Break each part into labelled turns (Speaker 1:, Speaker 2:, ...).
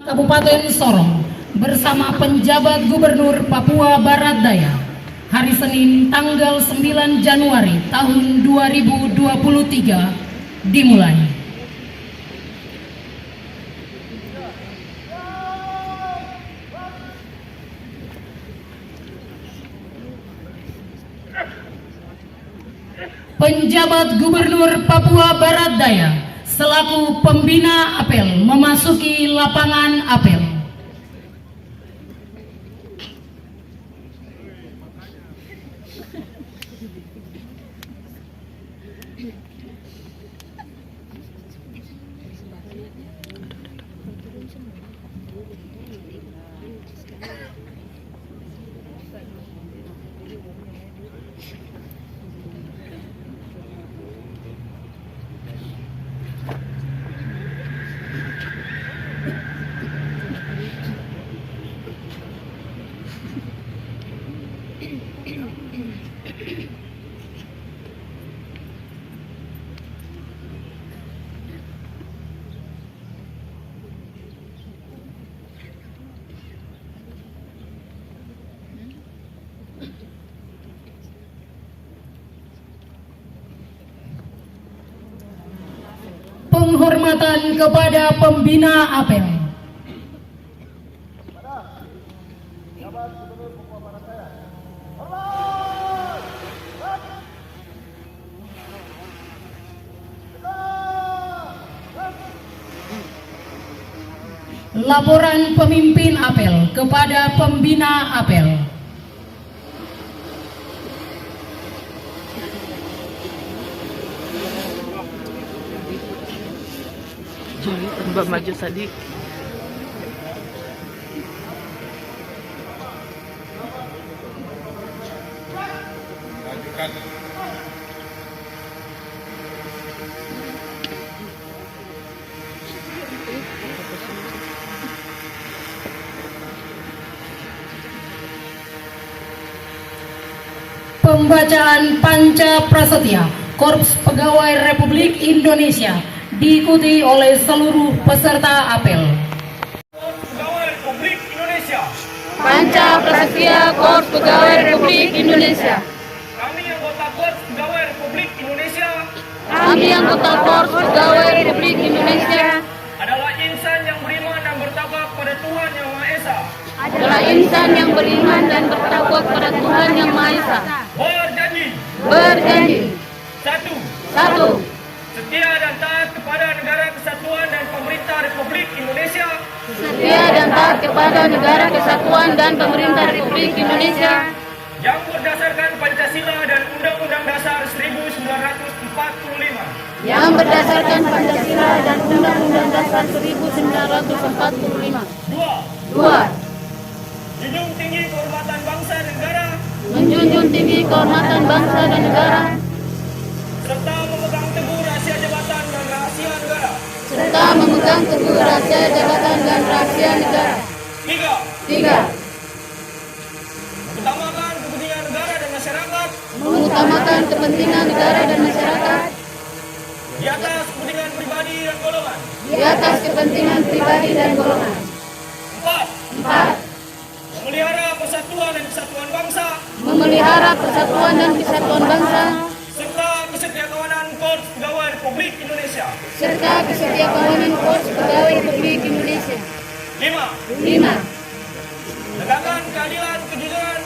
Speaker 1: Kabupaten Sorong bersama penjabat Gubernur Papua Barat Daya hari Senin tanggal 9 Januari tahun 2023 dimulai. Penjabat Gubernur Papua Barat Daya selaku pembina apel memasuki lapangan apel. Penghormatan kepada pembina apel. Laporan pemimpin apel kepada pembina apel.
Speaker 2: Mbak maju tadi.
Speaker 1: Pembacaan Panca Prasetya Korps Pegawai Republik Indonesia diikuti oleh seluruh peserta apel.
Speaker 3: Korps Pegawai Republik Indonesia.
Speaker 2: Panca Prasetya Korps Pegawai Republik Indonesia.
Speaker 3: Kami anggota Korps Pegawai Republik Indonesia
Speaker 2: Kami anggota Korps Pegawai Republik Indonesia
Speaker 3: adalah insan yang beriman dan bertakwa pada Tuhan Yang Maha Esa.
Speaker 2: adalah insan yang beriman dan bertakwa kepada Tuhan Yang Maha Esa.
Speaker 3: Berjanji.
Speaker 2: Berjanji.
Speaker 3: 1.
Speaker 2: 1.
Speaker 3: Setia dan taat kepada Negara Kesatuan dan Pemerintah Republik Indonesia.
Speaker 2: Setia dan taat kepada Negara Kesatuan dan Pemerintah Republik Indonesia
Speaker 3: Yang berdasarkan Pancasila dan Undang-Undang Dasar 1945.
Speaker 2: yang berdasarkan Pancasila dan Undang-Undang Dasar 1945. 2.
Speaker 3: 2. Junjung tinggi kehormatan bangsa dan negara.
Speaker 2: Menjunjung tinggi kehormatan bangsa dan negara
Speaker 3: Serta memegang teguh rahasia jabatan dan rahasia negara.
Speaker 2: serta memegang teguh rahasia jabatan dan rahasia negara.
Speaker 3: 3.
Speaker 2: 3.
Speaker 3: Mengutamakan kepentingan negara dan masyarakat
Speaker 2: Mengutamakan kepentingan negara dan masyarakat
Speaker 3: di atas kepentingan pribadi dan golongan.
Speaker 2: di atas kepentingan pribadi dan golongan.
Speaker 3: 4.
Speaker 2: 4.
Speaker 3: Memelihara persatuan dan kesatuan bangsa
Speaker 2: Memelihara persatuan dan kesatuan bangsa
Speaker 3: serta kesetiakawanan Korps Pegawai Republik Indonesia.
Speaker 2: serta kesetiakawanan Korps Pegawai Republik Indonesia.
Speaker 3: 5.
Speaker 2: 5.
Speaker 3: Menegakkan keadilan, kejujuran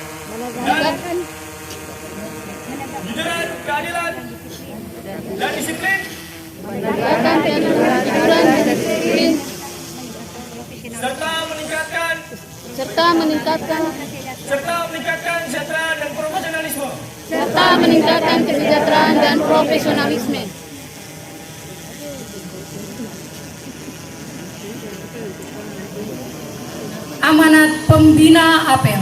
Speaker 3: dan disiplin
Speaker 2: Menegakkan kejujuran dan disiplin
Speaker 3: serta meningkatkan kesejahteraan dan profesionalisme.
Speaker 1: Amanat pembina apel.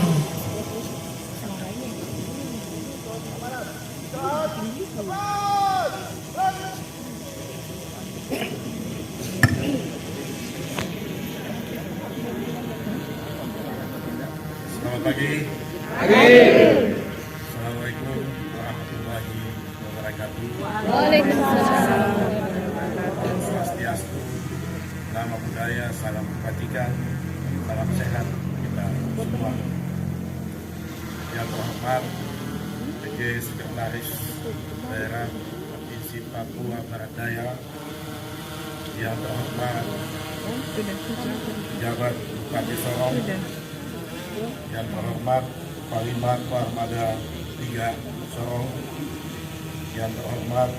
Speaker 4: Selamat pagi.
Speaker 2: Pagi.
Speaker 4: Assalamualaikum warahmatullahi wabarakatuh.
Speaker 2: Waalaikumsalam.
Speaker 4: Swastiastu, nama budaya, salam kebajikan, salam sehat kita semua. Yang terhormat PJ Sekretaris Daerah Provinsi Papua Barat Daya, yang terhormat pejabat Bupati Sorong, yang terhormat Panglima Armada 3 Sorong, yang terhormat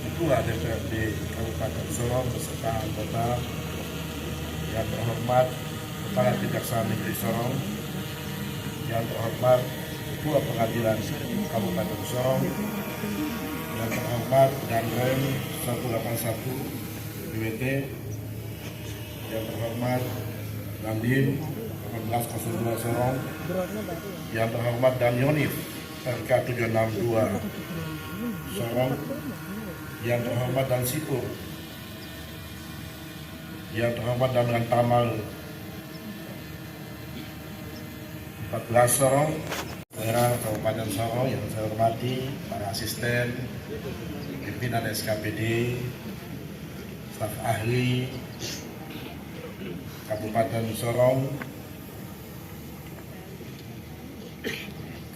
Speaker 4: Ketua DPRD Kabupaten Sorong beserta anggota, yang terhormat Kepala Kejaksaan Negeri Sorong, yang terhormat Ketua Pengadilan Kabupaten Sorong, yang terhormat Danrem 181 BWT, yang terhormat Dandim 1802 Sorong, yang terhormat Danionif RK 762 Sorong, yang terhormat Dan Sipur, yang terhormat Dan Tamal 14 Sorong, daerah Kabupaten Sorong yang saya hormati, para asisten, pimpinan SKPD, staf ahli Kabupaten Sorong,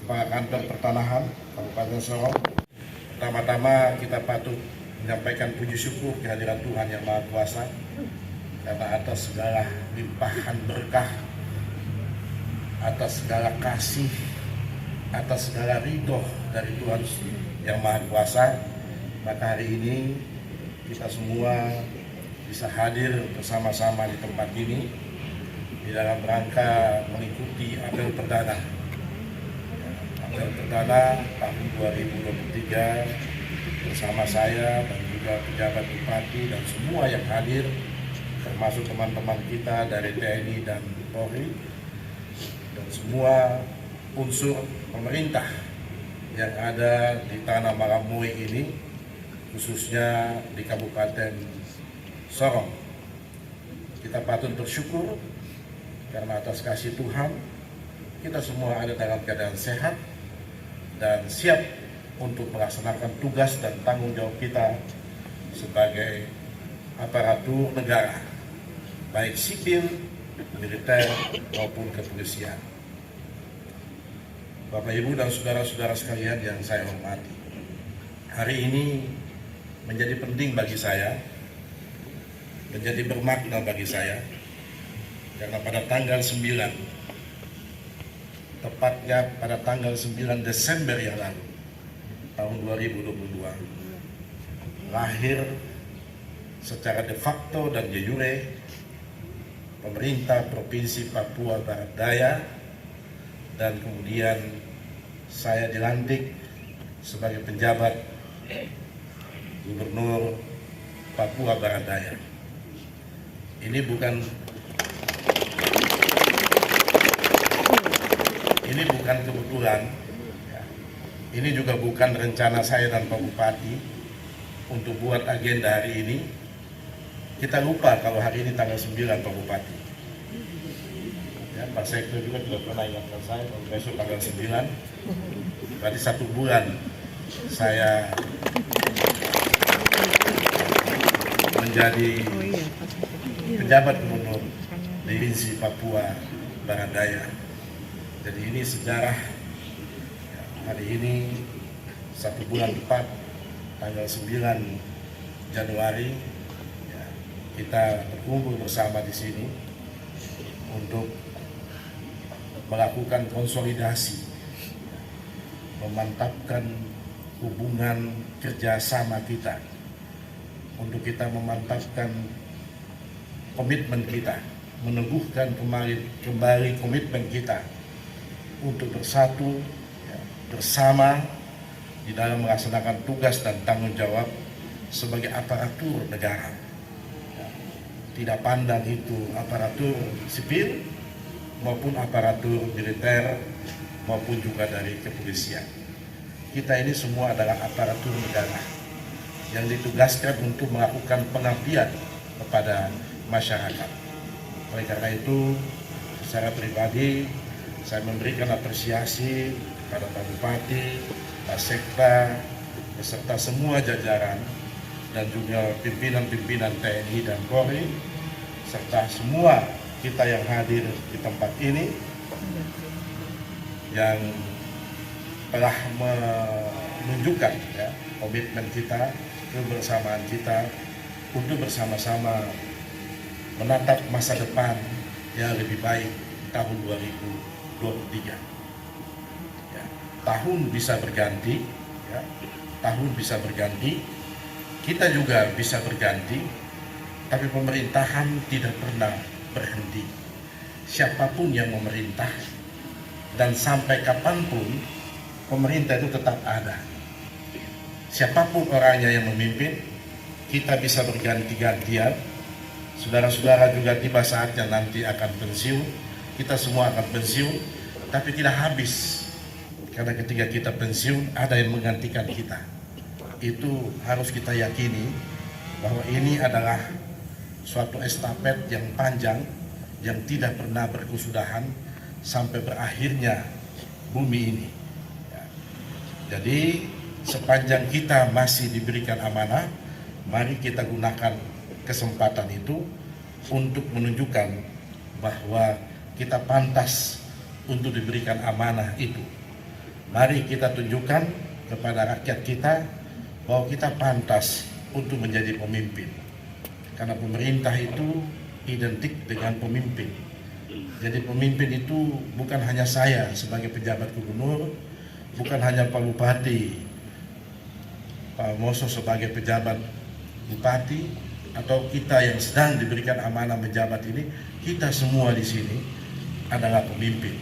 Speaker 4: Kepala Kantor Pertanahan Kabupaten Sorong. Pertama-tama kita patut menyampaikan puji syukur kehadiran Tuhan Yang Maha Kuasa karena atas segala limpahan berkah, atas segala kasih, atas segala ridho dari Tuhan Yang Maha Kuasa, maka hari ini kita semua bisa hadir bersama-sama di tempat ini di dalam rangka mengikuti apel perdana. Apel perdana tahun 2023 bersama saya dan juga pejabat bupati dan semua yang hadir, termasuk teman-teman kita dari TNI dan Polri dan semua unsur pemerintah yang ada di Tanah Maramoe ini, khususnya di Kabupaten Sorong. Kita patut bersyukur karena atas kasih Tuhan kita semua ada dalam keadaan sehat dan siap untuk melaksanakan tugas dan tanggung jawab kita sebagai aparatur negara, baik sipil, militer maupun kepolisian. Bapak, Ibu, dan saudara-saudara sekalian yang saya hormati, hari ini menjadi penting bagi saya, menjadi bermakna bagi saya, karena pada tanggal 9, tepatnya pada tanggal 9 Desember yang lalu, tahun 2022, lahir secara de facto dan de jure pemerintah Provinsi Papua Barat Daya, dan kemudian saya dilantik sebagai penjabat Gubernur Papua Barat Daya. Ini bukan kebetulan, ini juga bukan rencana saya dan Pak Bupati untuk buat agenda hari ini. Kita lupa kalau hari ini tanggal 9 Pak Bupati. Ya, Pak Sekda juga tidak pernah ingatkan saya kalau besok tanggal 9. Berarti 1 bulan saya menjadi pejabat gubernur di Provinsi Papua Barat Daya. Jadi ini sejarah. Hari ini 1 bulan tepat, tanggal 9 Januari, ya, kita berkumpul bersama di sini untuk melakukan konsolidasi, memantapkan hubungan kerjasama kita, untuk kita memantapkan komitmen kita, meneguhkan kembali komitmen kita untuk bersatu, ya, bersama di dalam melaksanakan tugas dan tanggung jawab sebagai aparatur negara. Ya, tidak pandang itu aparatur sipil maupun aparatur militer maupun juga dari kepolisian. Kita ini semua adalah aparatur negara yang ditugaskan untuk melakukan pengabdian kepada masyarakat. Oleh karena itu, secara pribadi saya memberikan apresiasi kepada Pak Bupati, Pak Sekda, beserta semua jajaran dan juga pimpinan-pimpinan TNI dan Polri serta semua kita yang hadir di tempat ini yang telah menunjukkan ya, komitmen kita, kebersamaan kita untuk bersama-sama menatap masa depan yang lebih baik tahun 2023. Ya, tahun bisa berganti, ya, tahun bisa berganti, kita juga bisa berganti, tapi pemerintahan tidak pernah berhenti. Siapapun yang memerintah dan sampai kapanpun pemerintah itu tetap ada. Siapapun orangnya yang memimpin, kita bisa berganti-gantian. Saudara-saudara juga tiba saatnya nanti akan pensiun, kita semua akan pensiun, tapi tidak habis. Karena ketika kita pensiun, ada yang menggantikan kita. Itu harus kita yakini bahwa ini adalah suatu estafet yang panjang, yang tidak pernah berkesudahan sampai berakhirnya bumi ini. Ya. Jadi sepanjang kita masih diberikan amanah, mari kita gunakan kesempatan itu untuk menunjukkan bahwa kita pantas untuk diberikan amanah itu. Mari kita tunjukkan kepada rakyat kita bahwa kita pantas untuk menjadi pemimpin. Karena pemerintah itu identik dengan pemimpin. Jadi pemimpin itu bukan hanya saya sebagai pejabat gubernur, bukan hanya Pak Bupati, Pak Moso sebagai pejabat bupati, atau kita yang sedang diberikan amanah menjabat ini, kita semua di sini adalah pemimpin,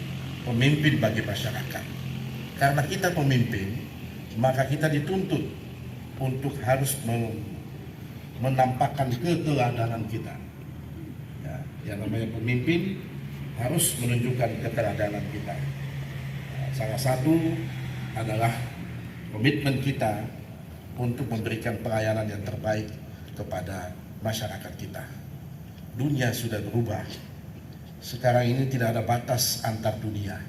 Speaker 4: pemimpin bagi masyarakat. Karena kita pemimpin, maka kita dituntut untuk harus menampakkan keteladanan kita. Ya, yang namanya pemimpin harus menunjukkan keteladanan kita. Ya, salah satu adalah komitmen kita untuk memberikan pelayanan yang terbaik kepada masyarakat kita. Dunia sudah berubah. Sekarang ini tidak ada batas antar dunia.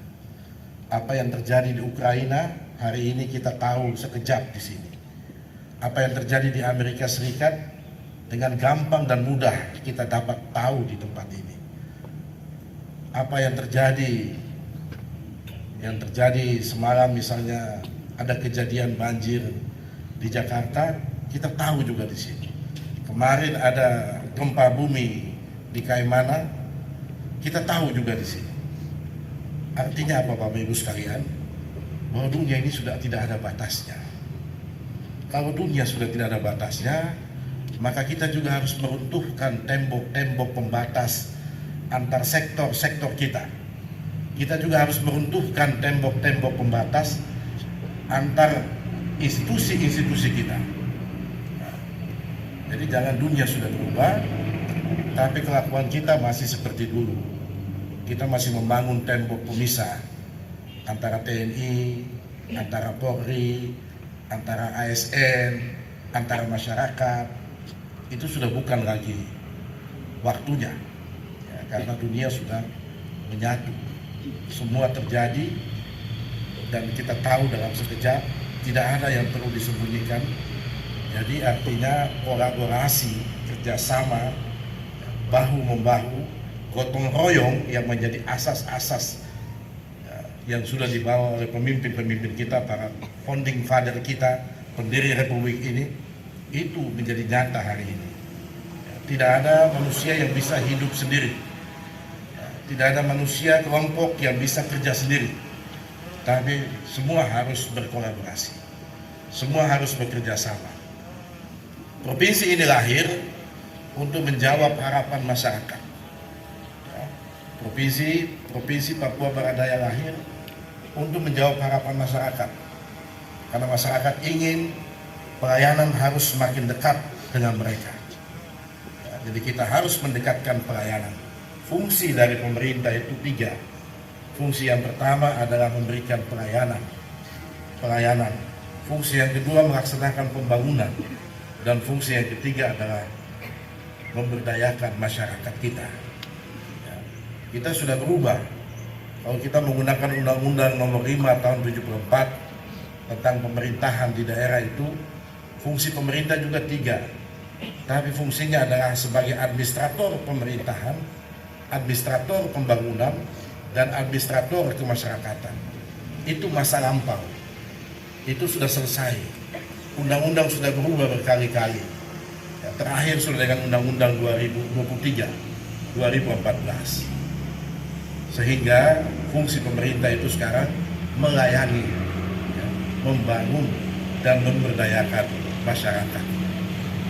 Speaker 4: Apa yang terjadi di Ukraina hari ini kita tahu sekejap di sini. Apa yang terjadi di Amerika Serikat dengan gampang dan mudah kita dapat tahu di tempat ini. Apa yang terjadi semalam misalnya ada kejadian banjir di Jakarta, kita tahu juga di sini. Kemarin ada gempa bumi di Kaimana, kita tahu juga di sini. Artinya apa Bapak Ibu sekalian? Bahwa dunia ini sudah tidak ada batasnya. Kalau dunia sudah tidak ada batasnya, maka kita juga harus meruntuhkan tembok-tembok pembatas antar sektor-sektor kita. Kita juga harus meruntuhkan tembok-tembok pembatas antar institusi-institusi kita. Jadi jangan dunia sudah berubah, tapi kelakuan kita masih seperti dulu. Kita masih membangun tembok pemisah antara TNI, antara Polri, antara ASN, antara masyarakat. Itu sudah bukan lagi waktunya, ya, karena dunia sudah menyatu. Semua terjadi dan kita tahu dalam sekejap, tidak ada yang perlu disembunyikan. Jadi artinya kolaborasi, kerjasama, bahu-membahu, gotong royong yang menjadi asas-asas yang sudah dibawa oleh pemimpin-pemimpin kita, para founding father kita, pendiri Republik ini, itu menjadi nyata hari ini. Tidak ada manusia yang bisa hidup sendiri. Tidak ada manusia kelompok yang bisa kerja sendiri. Tapi semua harus berkolaborasi. Semua harus bekerja sama. Provinsi ini lahir untuk menjawab harapan masyarakat. Provinsi Papua Barat Daya lahir untuk menjawab harapan masyarakat. Karena masyarakat ingin pelayanan harus semakin dekat dengan mereka. Jadi kita harus mendekatkan pelayanan. Fungsi dari pemerintah itu 3. Fungsi yang pertama adalah memberikan pelayanan. Fungsi yang kedua melaksanakan pembangunan. Dan fungsi yang ketiga adalah memberdayakan masyarakat kita. Ya, kita sudah berubah. Kalau kita menggunakan Undang-Undang Nomor 5 Tahun 74 tentang pemerintahan di daerah itu, fungsi pemerintah juga 3. tapi fungsinya adalah sebagai administrator pemerintahan, administrator pembangunan, dan administrator kemasyarakatan. Itu masa lampau, itu sudah selesai. Undang-undang sudah berubah berkali-kali. Ya, terakhir sudah dengan Undang-Undang 2023, 2014. Sehingga fungsi pemerintah itu sekarang melayani, ya, membangun dan memberdayakan masyarakat.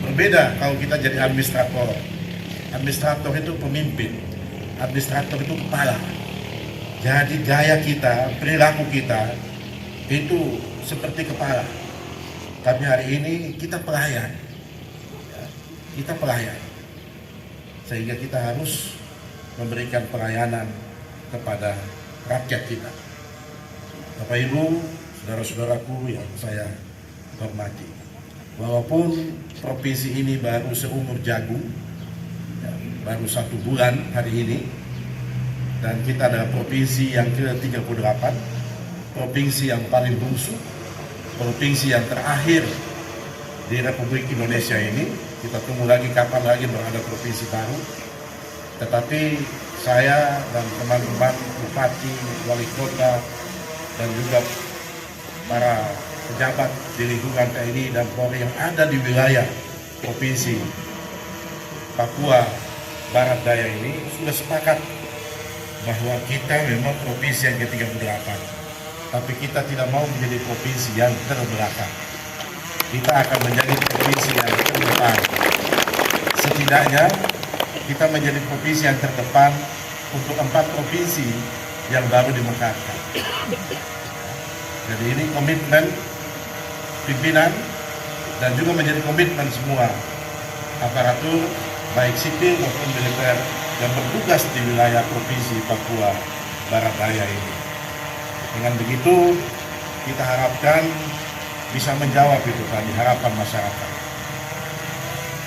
Speaker 4: Berbeda kalau kita jadi administrator. Administrator itu pemimpin, administrator itu kepala. Jadi gaya kita, perilaku kita itu seperti kepala. Tapi hari ini kita pelayan, ya, kita pelayan. Sehingga kita harus memberikan pelayanan kepada rakyat kita. Bapak Ibu, saudara-saudaraku yang saya hormati, walaupun provinsi ini baru seumur jagung, ya, baru 1 bulan hari ini, dan kita adalah provinsi yang ke-38, provinsi yang paling bungsu, provinsi yang terakhir di Republik Indonesia ini. Kita tunggu lagi kapan lagi berada provinsi baru. Tetapi saya dan teman-teman bupati, wali kota, dan juga para pejabat di lingkungan TNI dan Polri yang ada di wilayah provinsi Papua Barat Daya ini sudah sepakat bahwa kita memang provinsi yang ke-38, tapi kita tidak mau menjadi provinsi yang terbelakang. Kita akan menjadi provinsi yang terdepan. Setidaknya kita menjadi provinsi yang terdepan untuk 4 provinsi yang baru dimekarkan. Jadi ini komitmen pimpinan dan juga menjadi komitmen semua aparatur baik sipil maupun militer yang bertugas di wilayah provinsi Papua Barat Daya ini. Dengan begitu kita harapkan bisa menjawab itu tadi harapan masyarakat.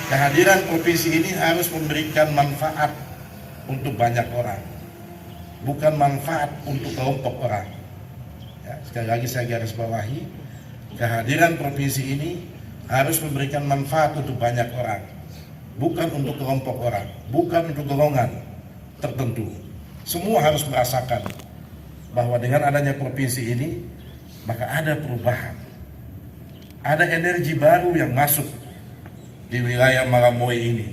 Speaker 4: Kehadiran provinsi ini harus memberikan manfaat untuk banyak orang, bukan manfaat untuk kelompok orang. Ya, sekali lagi saya garis bawahi, kehadiran provinsi ini harus memberikan manfaat untuk banyak orang, bukan untuk kelompok orang, bukan untuk golongan tertentu. Semua harus merasakan bahwa dengan adanya provinsi ini, maka ada perubahan. Ada energi baru yang masuk di wilayah Malamoy ini.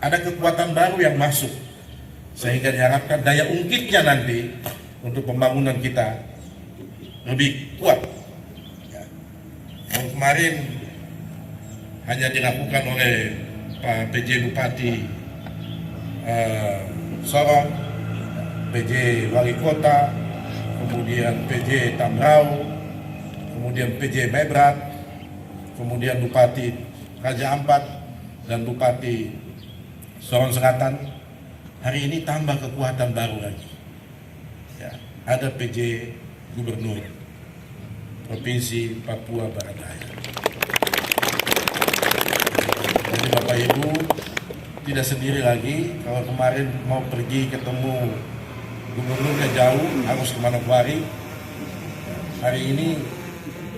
Speaker 4: Ada kekuatan baru yang masuk. Sehingga diharapkan daya ungkitnya nanti untuk pembangunan kita lebih kuat. Ya. Yang kemarin hanya dilakukan oleh Pak PJ Bupati Sorong, PJ Wali Kota, kemudian PJ Tamrau, kemudian PJ Mebrat, kemudian Bupati Raja Ampat, dan Bupati Sorong Selatan. Hari ini tambah kekuatan baru lagi. Ya, ada PJ Gubernur Provinsi Papua Barat Daya. Jadi Bapak Ibu tidak sendiri lagi. Kalau kemarin mau pergi ketemu gubernurnya jauh, harus ke Manokwari. Hari ini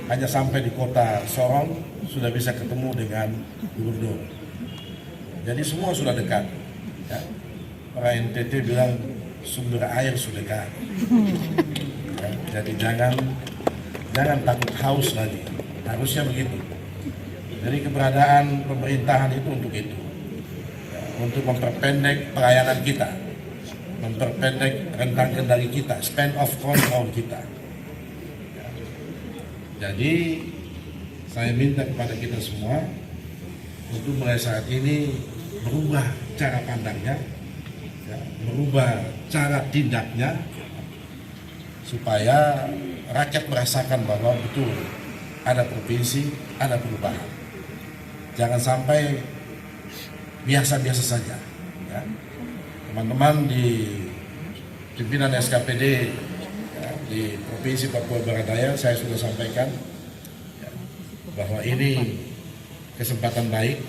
Speaker 4: hanya sampai di kota Sorong sudah bisa ketemu dengan gubernur. Jadi semua sudah dekat. Ya. Orang NTT bilang sumber air sudah dekat. Ya, jadi jangan takut haus lagi. Harusnya begitu. Jadi keberadaan pemerintahan itu untuk itu. Ya, untuk memperpendek pelayanan kita, memperpendek rentang kendali kita, span of control kita. Jadi saya minta kepada kita semua untuk mulai saat ini berubah cara pandangnya, ya, berubah cara tindaknya, supaya rakyat merasakan bahwa betul ada provinsi, ada perubahan. Jangan sampai biasa-biasa saja. Ya. Teman-teman di pimpinan SKPD di Provinsi Papua Barat Daya, saya sudah sampaikan ya, bahwa ini kesempatan baik,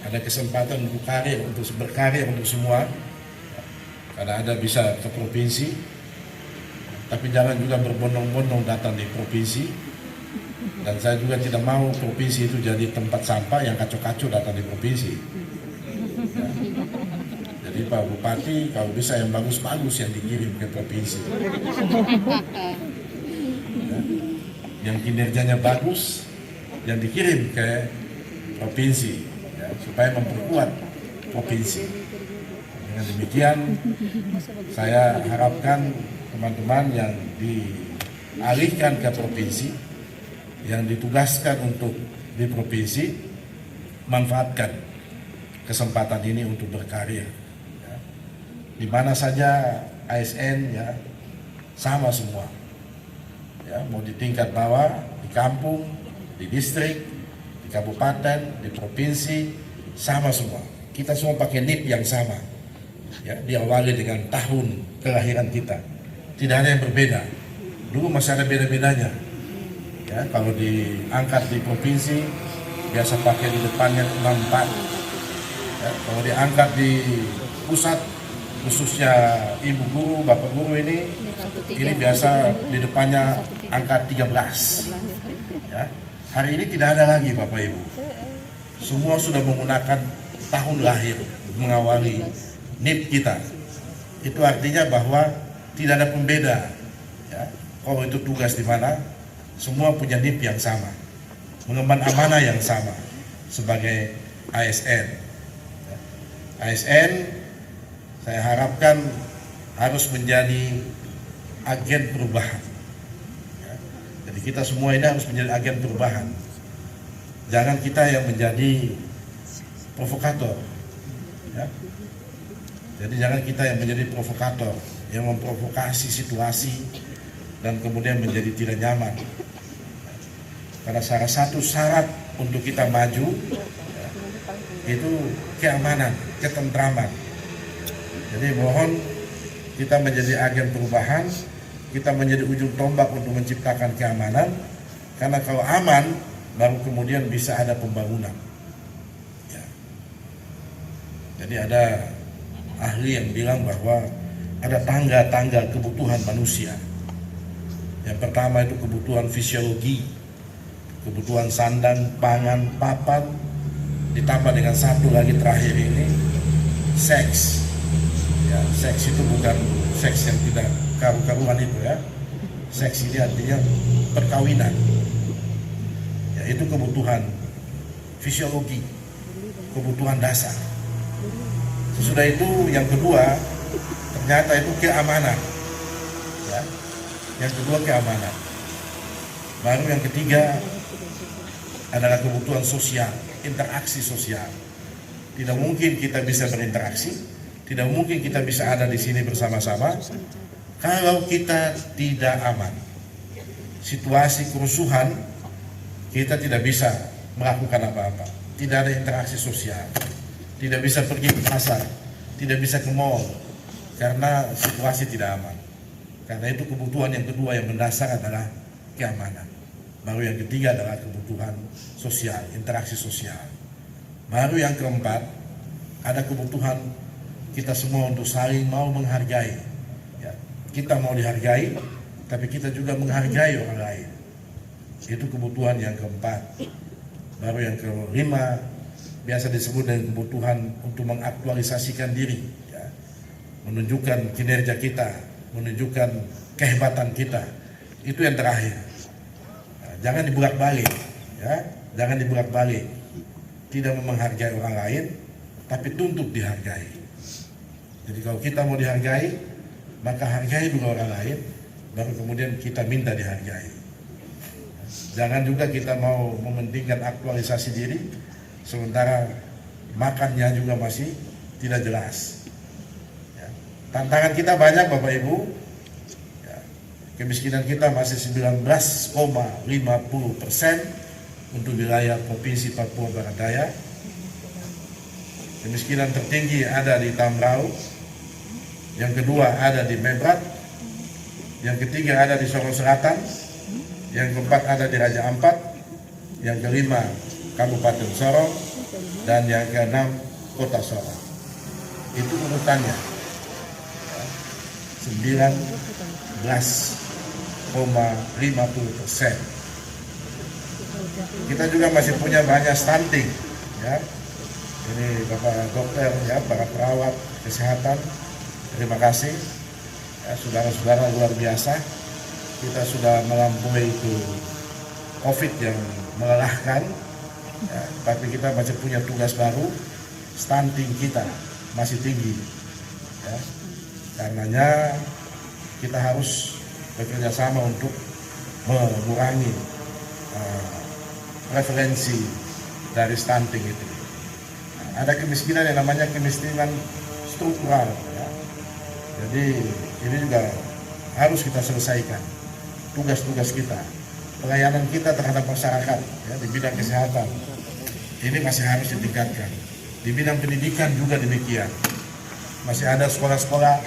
Speaker 4: ada kesempatan untuk berkarir untuk semua, ya, karena Anda bisa ke provinsi, tapi jangan juga berbondong-bondong datang di provinsi, Dan saya juga tidak mau provinsi itu jadi tempat sampah yang kacau-kacau datang di provinsi. Ya. Jadi Pak Bupati kalau bisa yang bagus-bagus yang dikirim ke provinsi. Ya. Yang kinerjanya bagus yang dikirim ke provinsi, ya, supaya memperkuat provinsi. Dengan demikian saya harapkan teman-teman yang dialihkan ke provinsi, yang ditugaskan untuk di provinsi, manfaatkan kesempatan ini untuk berkarir. Ya. Di mana saja ASN ya sama semua. Ya, mau di tingkat bawah, di kampung, di distrik, di kabupaten, di provinsi, sama semua. Kita semua pakai NIP yang sama. Ya, diawali dengan tahun kelahiran kita. Tidak ada yang berbeda. Dulu masih ada beda-bedanya. Ya, kalau diangkat di provinsi biasa pakai di depannya 64. Ya, kalau diangkat di pusat khususnya ibu guru, bapak guru ini biasa di depannya angka 13. Ya, hari ini tidak ada lagi Bapak Ibu. Semua sudah menggunakan tahun lahir mengawali NIP kita. Itu artinya bahwa tidak ada pembeda. Ya, kalau itu tugas di mana, semua punya NIP yang sama, mengemban amanah yang sama sebagai ASN. Ya. ASN saya harapkan harus menjadi agen perubahan. Ya. Jadi kita semua ini harus menjadi agen perubahan. Jangan kita yang menjadi provokator. Ya. Jadi jangan kita yang menjadi provokator, yang memprovokasi situasi dan kemudian menjadi tidak nyaman. Karena salah satu syarat untuk kita maju ya, itu keamanan, ketentraman. Jadi mohon kita menjadi agen perubahan, kita menjadi ujung tombak untuk menciptakan keamanan. Karena kalau aman, baru kemudian bisa ada pembangunan. Ya. Jadi ada ahli yang bilang bahwa ada tangga-tangga kebutuhan manusia. Yang pertama itu kebutuhan fisiologi, kebutuhan sandang, pangan, papan, ditambah dengan satu lagi terakhir ini, seks. Ya, seks itu bukan seks yang tidak karu-karuan itu ya. Seks ini artinya perkawinan. Ya, itu kebutuhan fisiologi, kebutuhan dasar. Sesudah itu yang kedua, ternyata itu keamanan. Ya, yang kedua keamanan. Baru yang ketiga adalah kebutuhan sosial, interaksi sosial. Tidak mungkin kita bisa berinteraksi. Tidak mungkin kita bisa ada di sini bersama-sama kalau kita tidak aman. Situasi kerusuhan, kita tidak bisa melakukan apa-apa. Tidak ada interaksi sosial. Tidak bisa pergi ke pasar. Tidak bisa ke mall. Karena situasi tidak aman. Karena itu kebutuhan yang kedua yang mendasar adalah keamanan. Baru yang ketiga adalah kebutuhan sosial, interaksi sosial. Baru yang keempat, ada kebutuhan kita semua untuk saling mau menghargai. Ya, kita mau dihargai, tapi kita juga menghargai orang lain. Itu kebutuhan yang keempat. Baru yang kelima, biasa disebut dengan kebutuhan untuk mengaktualisasikan diri. Ya, menunjukkan kinerja kita, menunjukkan kehebatan kita. Itu yang terakhir. Nah, jangan dibolak-balik. Ya, jangan dibolak-balik. Tidak menghargai orang lain, tapi tuntut dihargai. Jadi kalau kita mau dihargai, maka hargai juga orang lain, baru kemudian kita minta dihargai. Jangan juga kita mau mementingkan aktualisasi diri, sementara makannya juga masih tidak jelas. Ya. Tantangan kita banyak Bapak Ibu, ya. Kemiskinan kita masih 19,50% untuk wilayah Provinsi Papua Barat Daya. Kemiskinan tertinggi ada di Tambrau, yang kedua ada di Mebrat, yang ketiga ada di Sorong Selatan, yang keempat ada di Raja Ampat, yang kelima Kabupaten Sorong, dan yang keenam Kota Sorong. Itu urutannya. 19,50%. Kita juga masih punya banyak stunting, ya. Ini Bapak dokter, ya, para perawat kesehatan, terima kasih, ya, saudara-saudara luar biasa. Kita sudah melampaui itu COVID yang melelahkan, ya, tapi kita masih punya tugas baru. Stunting kita masih tinggi, ya. Karenanya kita harus bekerja sama untuk mengurangi prevalensi dari stunting itu. Ada kemiskinan yang namanya kemiskinan struktural, ya. Jadi ini juga harus kita selesaikan. Tugas-tugas kita, pelayanan kita terhadap masyarakat, ya, di bidang kesehatan ini masih harus ditingkatkan. Di bidang pendidikan juga demikian. Masih ada sekolah-sekolah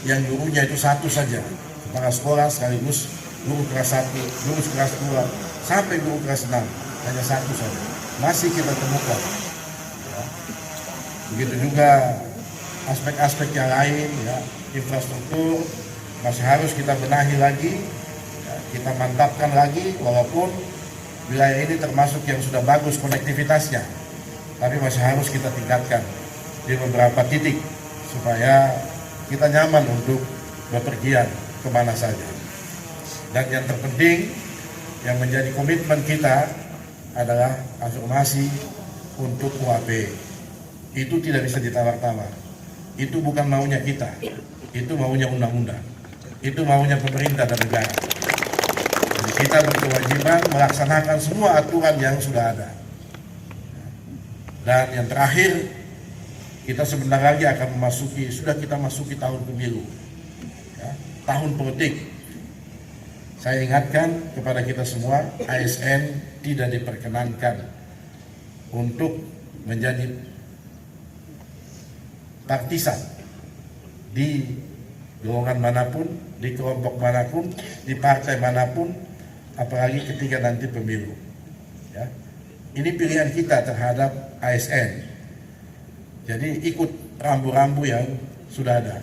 Speaker 4: yang gurunya itu satu saja, kepala sekolah sekaligus guru kelas 1, guru kelas 2, sampai guru kelas 6, hanya satu saja. Masih kita temukan. Ya. Begitu juga aspek-aspek yang lain, ya, infrastruktur masih harus kita benahi lagi, ya, kita mantapkan lagi, walaupun wilayah ini termasuk yang sudah bagus konektivitasnya, tapi masih harus kita tingkatkan di beberapa titik supaya kita nyaman untuk bepergian kemana saja. Dan yang terpenting yang menjadi komitmen kita adalah afirmasi untuk UAP. Itu tidak bisa ditawar-tawar. Itu bukan maunya kita, itu maunya undang-undang, itu maunya pemerintah dan negara. Jadi kita berkewajiban melaksanakan semua aturan yang sudah ada. Dan yang terakhir, kita sebentar lagi akan kita masuki tahun pemilu, ya, tahun politik. Saya ingatkan kepada kita semua, ASN tidak diperkenankan untuk menjadi partisan di golongan manapun, di kelompok manapun, di partai manapun, apalagi ketika nanti pemilu. Ya. Ini pilihan kita terhadap ASN. Jadi ikut rambu-rambu yang sudah ada.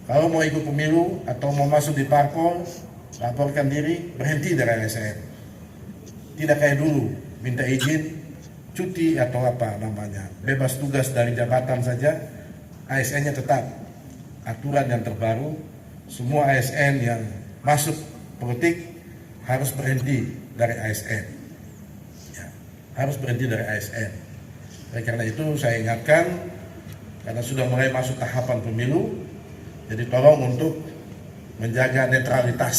Speaker 4: Kalau mau ikut pemilu atau mau masuk di parpol, laporkan diri, berhenti dari ASN. Tidak kayak dulu, minta izin, cuti atau apa namanya, bebas tugas dari jabatan saja, ASN-nya tetap. Aturan yang terbaru, semua ASN yang masuk politik harus berhenti dari ASN. Ya, harus berhenti dari ASN. Oleh karena itu saya ingatkan, karena sudah mulai masuk tahapan pemilu, jadi tolong untuk menjaga netralitas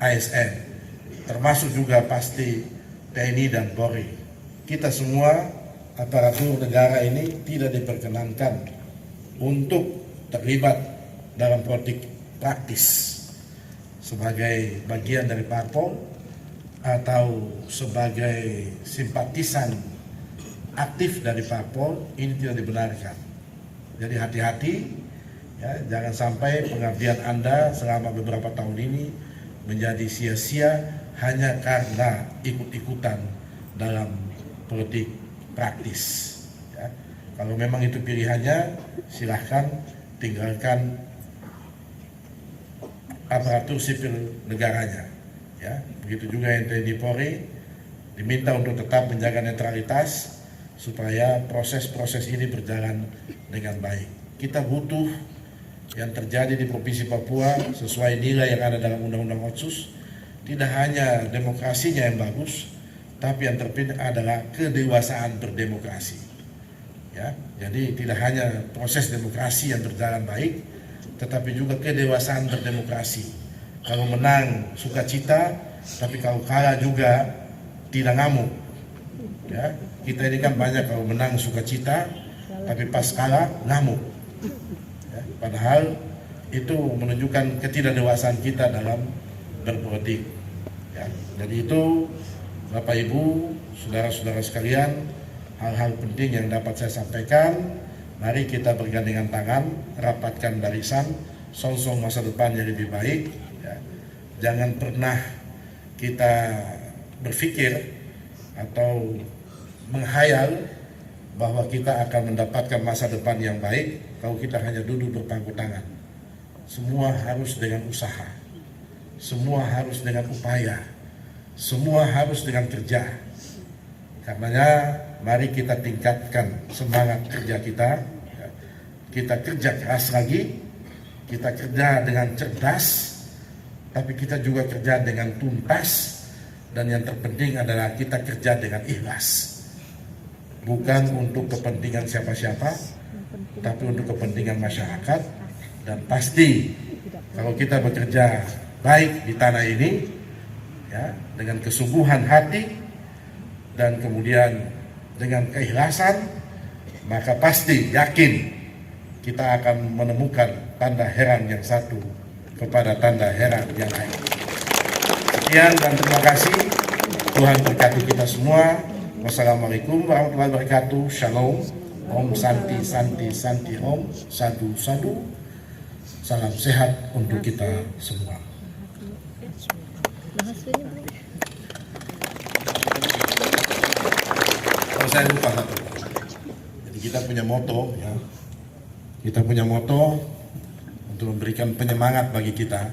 Speaker 4: ASN, termasuk juga pasti TNI dan Polri. Kita semua aparatur negara ini tidak diperkenankan untuk terlibat dalam politik praktis sebagai bagian dari parpol atau sebagai simpatisan aktif dari parpol. Ini tidak dibenarkan. Jadi hati-hati, ya, jangan sampai pengabdian Anda selama beberapa tahun ini menjadi sia-sia hanya karena ikut-ikutan dalam politik praktis. Ya. Kalau memang itu pilihannya, silahkan tinggalkan aparatur sipil negaranya. Ya. Begitu juga yang TNI Polri diminta untuk tetap menjaga netralitas supaya proses-proses ini berjalan dengan baik. Kita butuh yang terjadi di Provinsi Papua sesuai nilai yang ada dalam Undang-Undang Otsus, tidak hanya demokrasinya yang bagus, tapi yang terpenting adalah kedewasaan berdemokrasi. Ya, jadi tidak hanya proses demokrasi yang berjalan baik, tetapi juga kedewasaan berdemokrasi. Kalau menang sukacita, tapi kalau kalah juga tidak ngamuk. Ya, kita ini kan banyak kalau menang sukacita, tapi pas kalah ngamuk. Ya, padahal itu menunjukkan ketidakdewasaan kita dalam berpolitik. Ya, jadi itu Bapak Ibu, saudara-saudara sekalian, hal-hal penting yang dapat saya sampaikan. Mari kita bergandengan tangan, rapatkan barisan, songsong masa depan yang lebih baik. Ya. Jangan pernah kita berpikir atau menghayal bahwa kita akan mendapatkan masa depan yang baik kalau kita hanya duduk berpangku tangan. Semua harus dengan usaha, semua harus dengan upaya, semua harus dengan kerja. Karenanya mari kita tingkatkan semangat kerja kita. Kita kerja keras lagi, kita kerja dengan cerdas, tapi kita juga kerja dengan tuntas, dan yang terpenting adalah kita kerja dengan ikhlas. Bukan untuk kepentingan siapa-siapa, tapi untuk kepentingan masyarakat. Dan pasti kalau kita bekerja baik di tanah ini, ya, dengan kesungguhan hati dan kemudian dengan keikhlasan, maka pasti yakin kita akan menemukan tanda heran yang satu kepada tanda heran yang lain. Sekian dan terima kasih. Tuhan berkati kita semua. Wassalamualaikum warahmatullahi wabarakatuh. Shalom. Om Santi Santi Santi Om. Sadu Sadu. Salam sehat untuk kita semua. Kalau saya lupa satu. Jadi kita punya moto, ya. Kita punya moto untuk memberikan penyemangat bagi kita.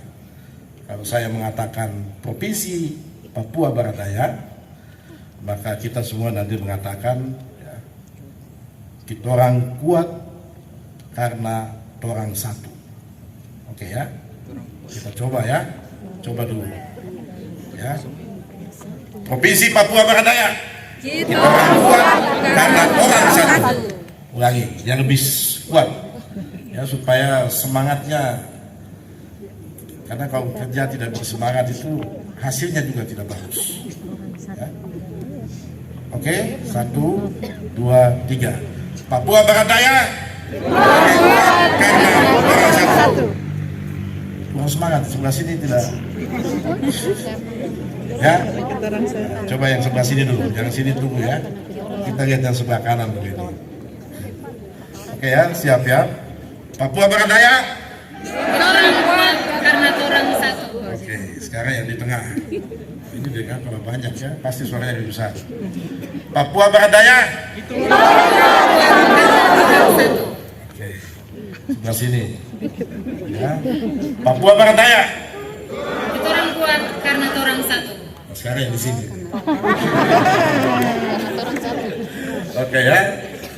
Speaker 4: Kalau saya mengatakan Provinsi Papua Barat Daya, maka kita semua nanti mengatakan, ya, kita orang kuat karena orang satu. Oke ya, kita coba ya, coba dulu. Ya, Provinsi Papua Barat Daya, kita orang kuat karena orang satu. Ulangi, yang lebih kuat. Ya, supaya semangatnya, karena kalau kerja tidak bersemangat itu hasilnya juga tidak bagus. Ya. Oke, 1, 2, 3. Papua Barat Daya karena orang satu. Kurang semangat, sebelah sini tidak. Ya, coba yang sebelah sini dulu, yang sini tunggu ya. Kita lihat yang sebelah kanan dulu ini. Oke ya, siap ya. Papua Barat Daya,
Speaker 2: Orang kuat karena orang satu.
Speaker 4: oke, sekarang yang di tengah. Ini dengar kalau banyak ya, pasti suaranya lebih besar. Papua Barat Daya, oke, sebelah sini. Ya. Papua Barat Daya,
Speaker 2: Kita orang kuat karena orang satu.
Speaker 4: nah, sekarang yang di sini. Oke ya,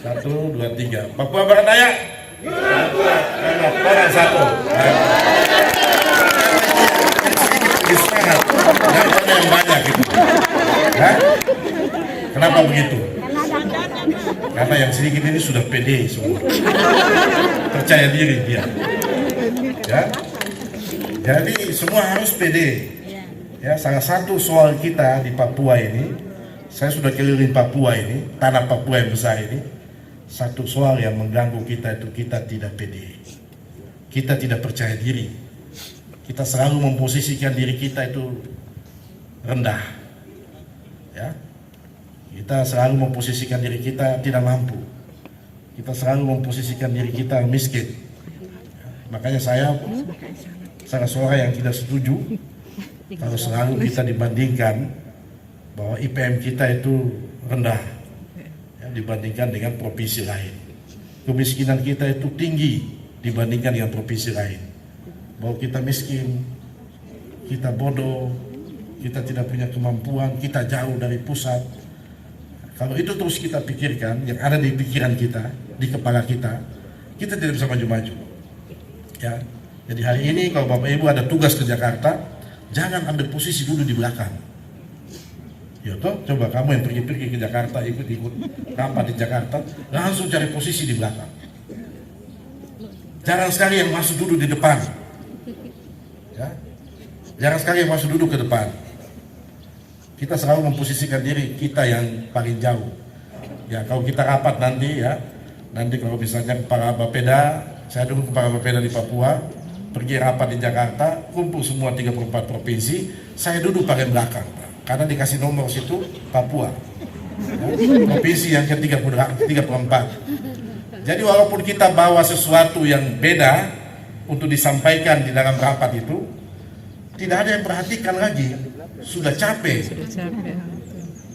Speaker 4: 1, 2, 3. Papua Barat Daya, karena orang satu. Semangat, daripada yang banyak gitu. Ya? Kenapa begitu? Karena yang sedikit ini sudah pede semua, percaya diri dia. Ya, jadi semua harus pede. Ya, salah satu soal kita di Papua ini, saya sudah keliling Papua ini, tanah Papua yang besar ini. Satu soal yang mengganggu kita itu kita tidak pede, kita tidak percaya diri, kita selalu memposisikan diri kita itu rendah, ya. Kita selalu memposisikan diri kita tidak mampu, kita selalu memposisikan diri kita miskin. Makanya saya salah seorang yang tidak setuju kalau selalu kita dibandingkan bahwa IPM kita itu rendah dibandingkan dengan provinsi lain. Kemiskinan kita itu tinggi dibandingkan dengan provinsi lain. Bahwa kita miskin, kita bodoh, kita tidak punya kemampuan, kita jauh dari pusat. Kalau itu terus kita pikirkan, yang ada di pikiran kita, di kepala kita tidak bisa maju-maju. Ya. Jadi hari ini kalau Bapak Ibu ada tugas ke Jakarta, jangan ambil posisi dulu di belakang. Ya toh, coba kamu yang pergi-pergi ke Jakarta, ikut-ikut rapat di Jakarta, langsung cari posisi di belakang. Jarang sekali yang masuk duduk di depan. Ya. Jarang sekali yang masuk duduk ke depan. Kita selalu memposisikan diri kita yang paling jauh. Ya, kalau kita rapat nanti ya, nanti kalau misalnya para Bapeda, saya dulu para Bapeda di Papua, pergi rapat di Jakarta, kumpul semua 34 provinsi, saya duduk paling belakang. Karena dikasih nomor situ Papua, ya, provinsi yang ke-34. Jadi walaupun kita bawa sesuatu yang beda untuk disampaikan di dalam rapat itu, tidak ada yang perhatikan lagi, sudah capek.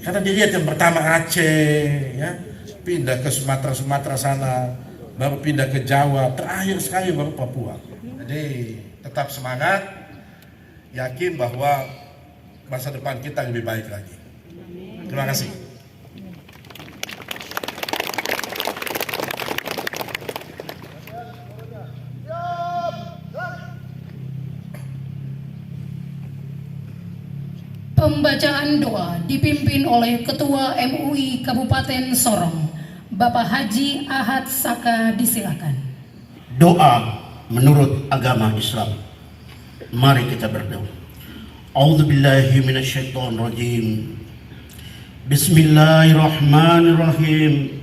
Speaker 4: Karena dilihat yang pertama Aceh, ya, pindah ke Sumatera sana, baru pindah ke Jawa, terakhir sekali baru Papua. Jadi tetap semangat, yakin bahwa masa depan kita yang lebih baik lagi. Terima kasih.
Speaker 1: Pembacaan doa dipimpin oleh Ketua MUI Kabupaten Sorong, Bapak Haji Ahad Saka, disilakan.
Speaker 5: Doa menurut agama Islam. Mari kita berdoa. A'udzubillahi minasyaitonirrajim. Bismillahirrahmanirrahim.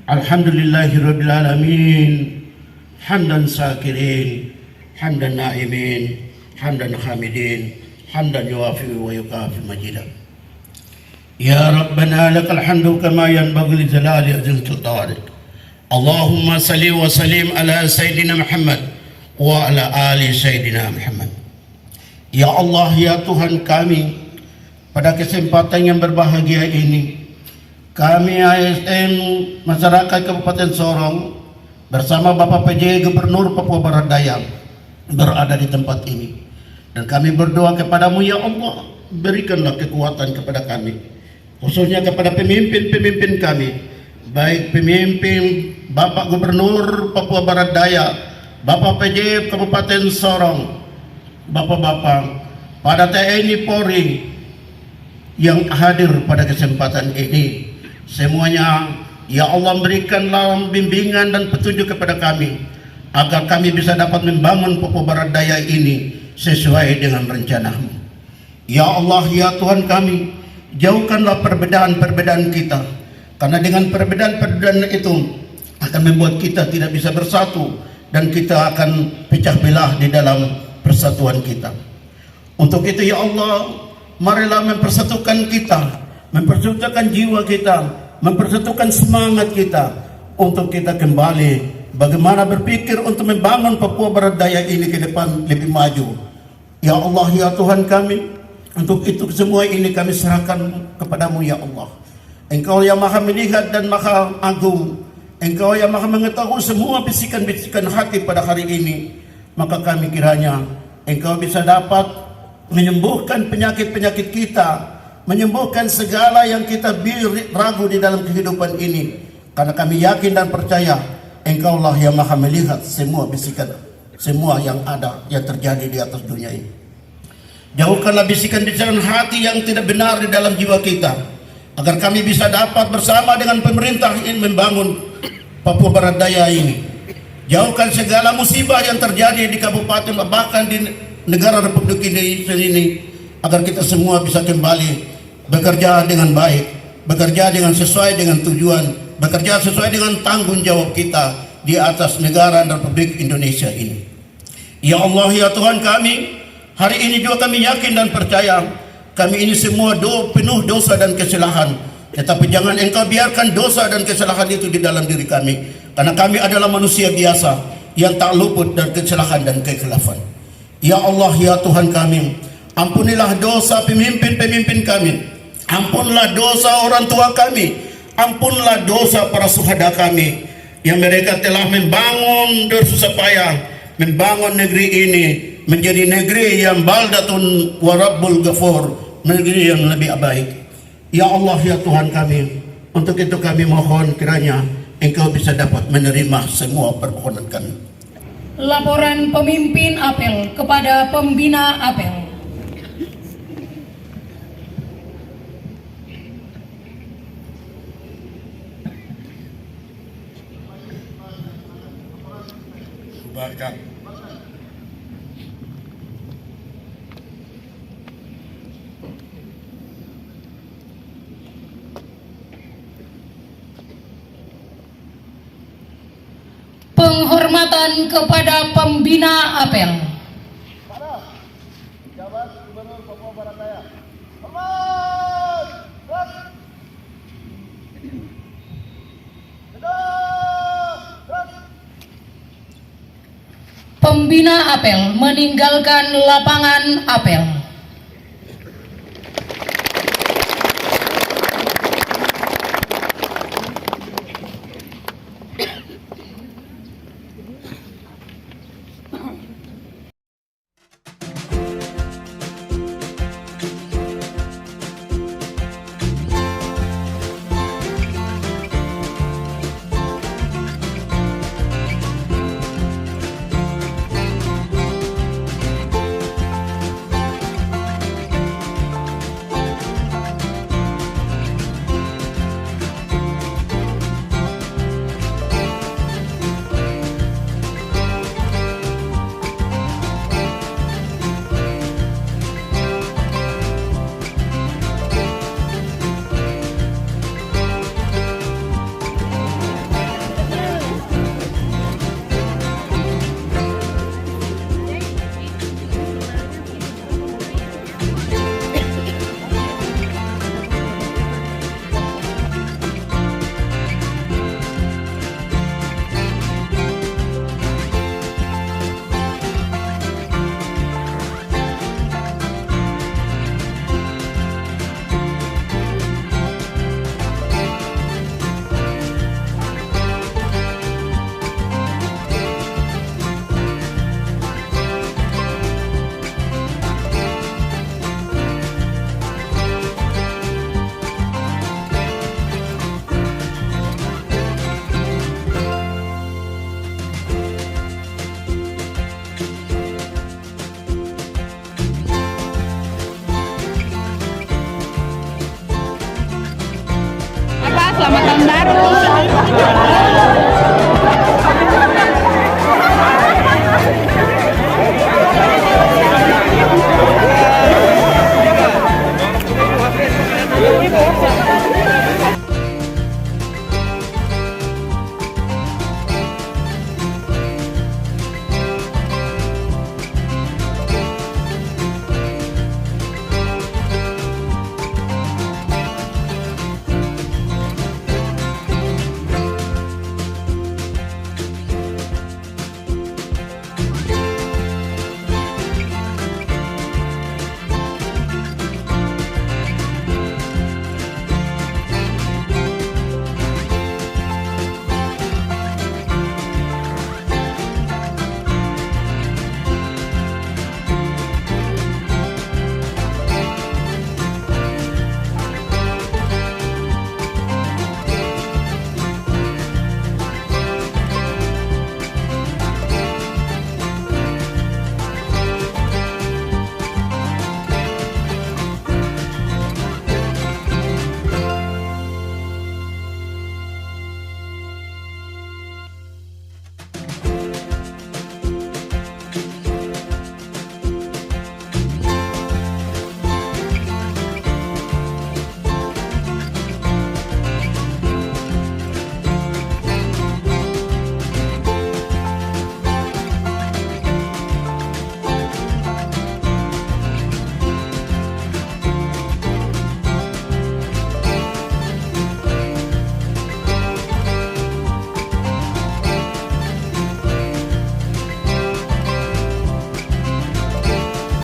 Speaker 5: Alhamdulillahirabbil alamin. Hamdan sakirin, hamdan na'imin, hamdan hamidin, hamdan yuwafi wa yukafi majidah. Ya Rabbana lakal hamdu kama yanbaghi li jalali wajhika tabarak. Allahumma salli wa sallim ala Sayyidina Muhammad wa ala ali Sayyidina Muhammad. Ya Allah, ya Tuhan kami, pada kesempatan yang berbahagia ini, kami ASN Masyarakat Kabupaten Sorong bersama Bapak PJ Gubernur Papua Barat Daya berada di tempat ini. Dan kami berdoa kepadamu, ya Allah, berikanlah kekuatan kepada kami, khususnya kepada pemimpin-pemimpin kami, baik pemimpin Bapak Gubernur Papua Barat Daya, Bapak PJ Kabupaten Sorong, Bapak-bapak pada TNI Polri yang hadir pada kesempatan ini. Semuanya, ya Allah, berikanlah bimbingan dan petunjuk kepada kami, agar kami bisa dapat membangun Papua Barat Daya ini sesuai dengan rencana-Mu. Ya Allah, ya Tuhan kami, jauhkanlah perbedaan-perbedaan kita, karena dengan perbedaan-perbedaan itu akan membuat kita tidak bisa bersatu, dan kita akan pecah belah di dalam persatuan kita. Untuk itu ya Allah, marilah mempersatukan kita, mempersatukan jiwa kita, mempersatukan semangat kita, untuk kita kembali bagaimana berpikir untuk membangun Papua Barat Daya ini ke depan lebih maju. Ya Allah, ya Tuhan kami, untuk itu semua ini kami serahkan kepadamu ya Allah. Engkau yang maha melihat dan maha agung, Engkau yang maha mengetahui semua bisikan-bisikan hati pada hari ini. Maka kami kiranya Engkau bisa dapat menyembuhkan penyakit-penyakit kita, menyembuhkan segala yang kita ragu di dalam kehidupan ini. Karena kami yakin dan percaya Engkaulah yang maha melihat semua bisikan, semua yang ada, yang terjadi di atas dunia ini. Jauhkanlah bisikan-bisikan hati yang tidak benar di dalam jiwa kita, agar kami bisa dapat bersama dengan pemerintah ini membangun Papua Barat Daya ini. Jauhkan segala musibah yang terjadi di kabupaten, bahkan di negara Republik Indonesia ini, agar kita semua bisa kembali bekerja dengan baik, bekerja dengan sesuai dengan tujuan, bekerja sesuai dengan tanggung jawab kita di atas negara dan Republik Indonesia ini. Ya Allah, ya Tuhan kami, hari ini juga kami yakin dan percaya kami ini semua penuh dosa dan kesalahan. Tetapi jangan Engkau biarkan dosa dan kesalahan itu di dalam diri kami, karena kami adalah manusia biasa yang tak luput dari kesalahan dan kekhilafan. Ya Allah, ya Tuhan kami, ampunilah dosa pemimpin-pemimpin kami, ampunlah dosa orang tua kami, ampunlah dosa para syuhada kami, yang mereka telah membangun bersusah payah, membangun negeri ini menjadi negeri yang baldatun warabbul ghafur, negeri yang lebih baik. Ya Allah, ya Tuhan kami, untuk itu kami mohon kiranya Engkau bisa dapat menerima semua permohonan kami.
Speaker 1: Laporan pemimpin apel kepada pembina apel.
Speaker 4: Bubarkan.
Speaker 1: Penghormatan kepada pembina apel.
Speaker 6: Jabat Gubernur Papua Barat Daya. Hormat!
Speaker 1: Pembina apel meninggalkan lapangan apel.